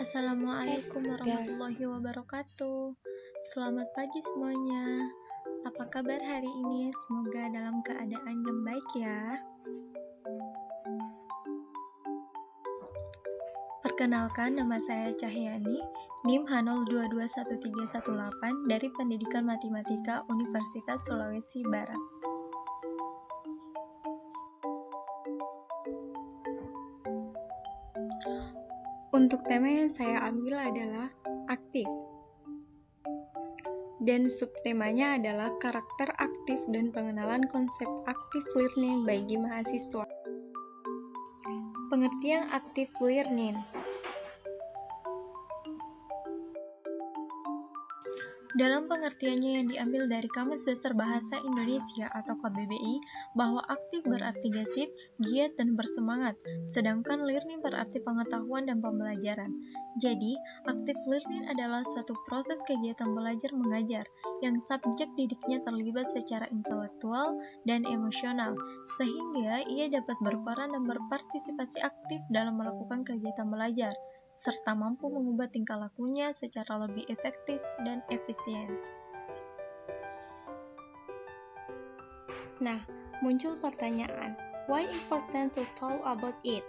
Assalamualaikum warahmatullahi wabarakatuh. Selamat pagi semuanya. Apa kabar hari ini? Semoga dalam keadaan yang baik ya. Perkenalkan, nama saya Cahyani, NIM H02213118 dari Pendidikan Matematika Universitas Sulawesi Barat. Untuk tema yang saya ambil adalah aktif. Dan subtemanya adalah karakter aktif dan pengenalan konsep active learning bagi mahasiswa. Pengertian active learning. Dalam pengertiannya yang diambil dari Kamus Besar Bahasa Indonesia atau KBBI, bahwa aktif berarti gesit, giat, dan bersemangat, sedangkan learning berarti pengetahuan dan pembelajaran. Jadi, active learning adalah suatu proses kegiatan belajar mengajar yang subjek didiknya terlibat secara intelektual dan emosional, sehingga ia dapat berperan dan berpartisipasi aktif dalam melakukan kegiatan belajar, serta mampu mengubah tingkah lakunya secara lebih efektif dan efisien. Nah, muncul pertanyaan, why important to talk about it?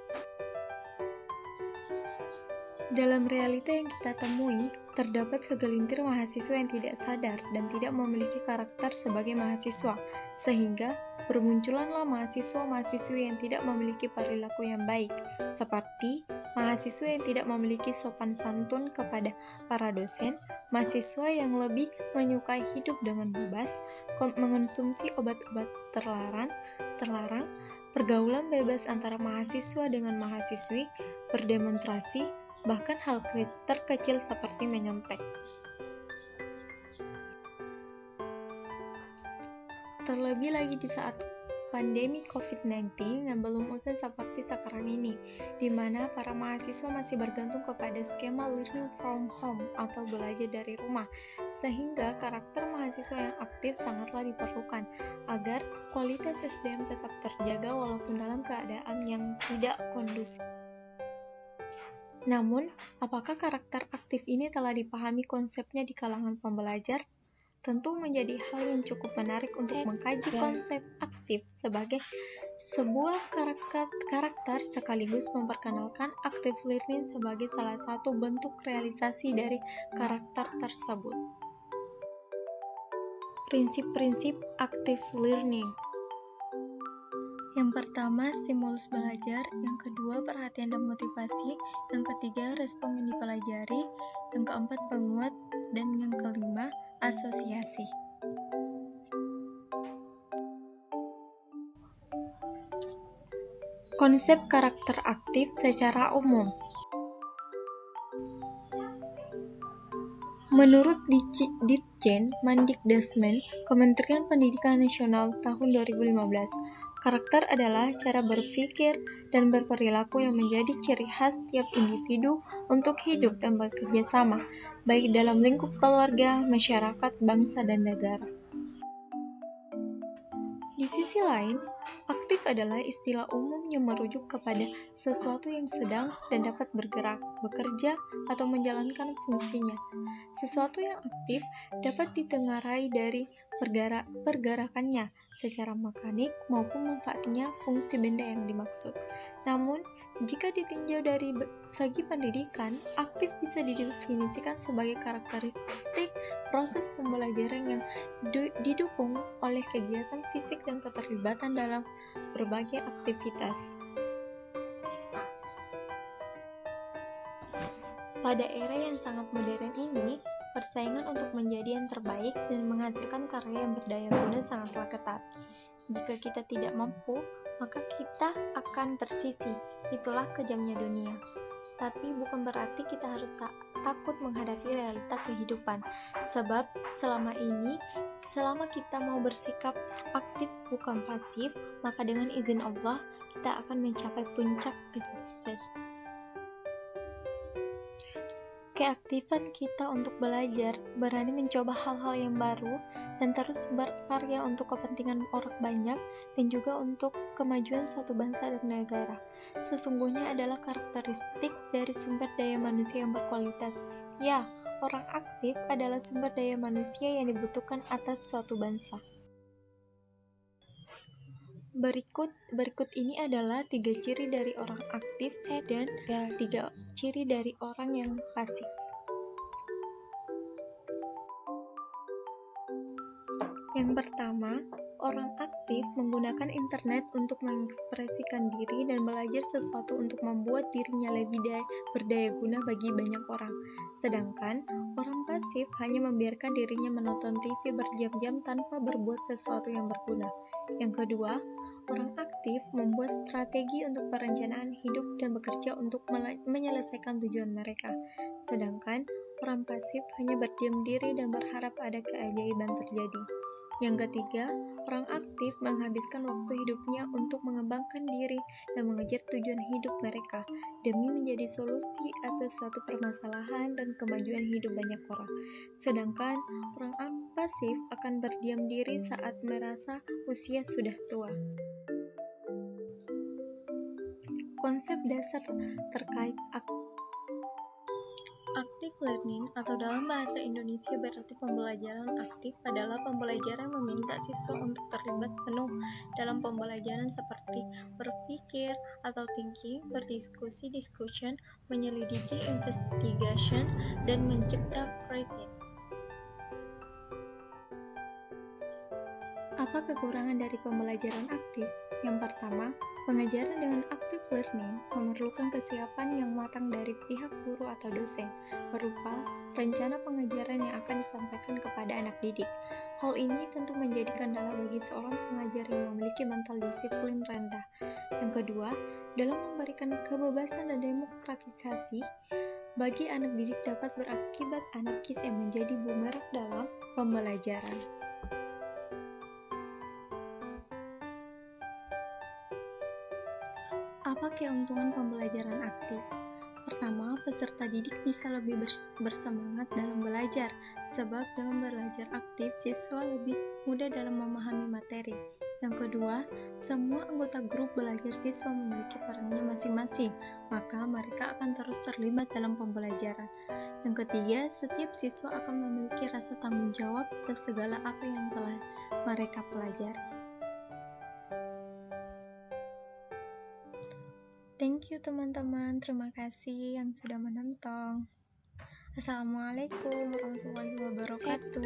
Dalam realita yang kita temui, terdapat segelintir mahasiswa yang tidak sadar dan tidak memiliki karakter sebagai mahasiswa, sehingga bermunculanlah mahasiswa-mahasiswi yang tidak memiliki perilaku yang baik, seperti mahasiswa yang tidak memiliki sopan santun kepada para dosen, mahasiswa yang lebih menyukai hidup dengan bebas, mengonsumsi obat-obat terlarang, pergaulan bebas antara mahasiswa dengan mahasiswi, berdemonstrasi, bahkan hal terkecil seperti menyontek. Terlebih lagi di saat pandemi COVID-19 yang belum usai seperti sekarang ini, di mana para mahasiswa masih bergantung kepada skema learning from home atau belajar dari rumah, sehingga karakter mahasiswa yang aktif sangatlah diperlukan agar kualitas SDM tetap terjaga walaupun dalam keadaan yang tidak kondusif. Namun, apakah karakter aktif ini telah dipahami konsepnya di kalangan pembelajar? Tentu menjadi hal yang cukup menarik untuk mengkaji konsep aktif sebagai sebuah karakter sekaligus memperkenalkan active learning sebagai salah satu bentuk realisasi dari karakter tersebut. Prinsip-prinsip active learning. Yang pertama, stimulus belajar. Yang kedua, perhatian dan motivasi. Yang ketiga, respon yang dipelajari. Yang keempat, penguat. Dan yang kelima, asosiasi. Konsep karakter aktif secara umum. Menurut Ditjen Mendikbudrismen Kementerian Pendidikan Nasional tahun 2015, karakter adalah cara berpikir dan berperilaku yang menjadi ciri khas tiap individu untuk hidup dan bekerja sama, baik dalam lingkup keluarga, masyarakat, bangsa, dan negara. Di sisi lain, aktif adalah istilah umum yang merujuk kepada sesuatu yang sedang dan dapat bergerak, bekerja, atau menjalankan fungsinya. Sesuatu yang aktif dapat ditengarai dari pergerakannya secara mekanik maupun manfaatnya fungsi benda yang dimaksud. Namun, jika ditinjau dari segi pendidikan, aktif bisa didefinisikan sebagai karakteristik proses pembelajaran yang didukung oleh kegiatan fisik dan keterlibatan dalam berbagai aktivitas. Pada era yang sangat modern ini, persaingan untuk menjadi yang terbaik dan menghasilkan karya yang berdaya guna sangatlah ketat. Jika kita tidak mampu, maka kita akan tersisih. Itulah kejamnya dunia. Tapi bukan berarti kita harus takut menghadapi realita kehidupan. Sebab selama kita mau bersikap aktif bukan pasif, maka dengan izin Allah, kita akan mencapai puncak kesuksesan. Keaktifan kita untuk belajar, berani mencoba hal-hal yang baru, dan terus berkarya untuk kepentingan orang banyak dan juga untuk kemajuan suatu bangsa dan negara. Sesungguhnya adalah karakteristik dari sumber daya manusia yang berkualitas. Ya, orang aktif adalah sumber daya manusia yang dibutuhkan atas suatu bangsa. Berikut ini adalah 3 ciri dari orang aktif dan 3 ciri dari orang yang pasif. Yang pertama, orang aktif menggunakan internet untuk mengekspresikan diri dan belajar sesuatu untuk membuat dirinya lebih berdaya guna bagi banyak orang. Sedangkan orang pasif hanya membiarkan dirinya menonton TV berjam-jam tanpa berbuat sesuatu yang berguna. Yang kedua, orang aktif membuat strategi untuk perencanaan hidup dan bekerja untuk menyelesaikan tujuan mereka. Sedangkan orang pasif hanya berdiam diri dan berharap ada keajaiban terjadi. Yang ketiga, orang aktif menghabiskan waktu hidupnya untuk mengembangkan diri dan mengejar tujuan hidup mereka demi menjadi solusi atas suatu permasalahan dan kemajuan hidup banyak orang. Sedangkan orang pasif akan berdiam diri saat merasa usia sudah tua. Konsep dasar terkait Active learning atau dalam bahasa Indonesia berarti pembelajaran aktif adalah pembelajaran yang meminta siswa untuk terlibat penuh dalam pembelajaran seperti berpikir atau thinking, berdiskusi, discussion, menyelidiki, investigation, dan mencipta creative. Apa kekurangan dari pembelajaran aktif? Yang pertama, pengajaran dengan active learning memerlukan kesiapan yang matang dari pihak guru atau dosen, berupa rencana pengajaran yang akan disampaikan kepada anak didik. Hal ini tentu menjadi kendala bagi seorang pengajar yang memiliki mental disiplin rendah. Yang kedua, dalam memberikan kebebasan dan demokratisasi, bagi anak didik dapat berakibat anarkis yang menjadi bumerang dalam pembelajaran. Apa keuntungan pembelajaran aktif? Pertama, peserta didik bisa lebih bersemangat dalam belajar, sebab dengan belajar aktif, siswa lebih mudah dalam memahami materi. Yang kedua, semua anggota grup belajar siswa memiliki perannya masing-masing, maka mereka akan terus terlibat dalam pembelajaran. Yang ketiga, setiap siswa akan memiliki rasa tanggung jawab atas segala apa yang telah mereka pelajari. Thank you teman-teman, terima kasih yang sudah menonton. Assalamualaikum warahmatullahi wabarakatuh.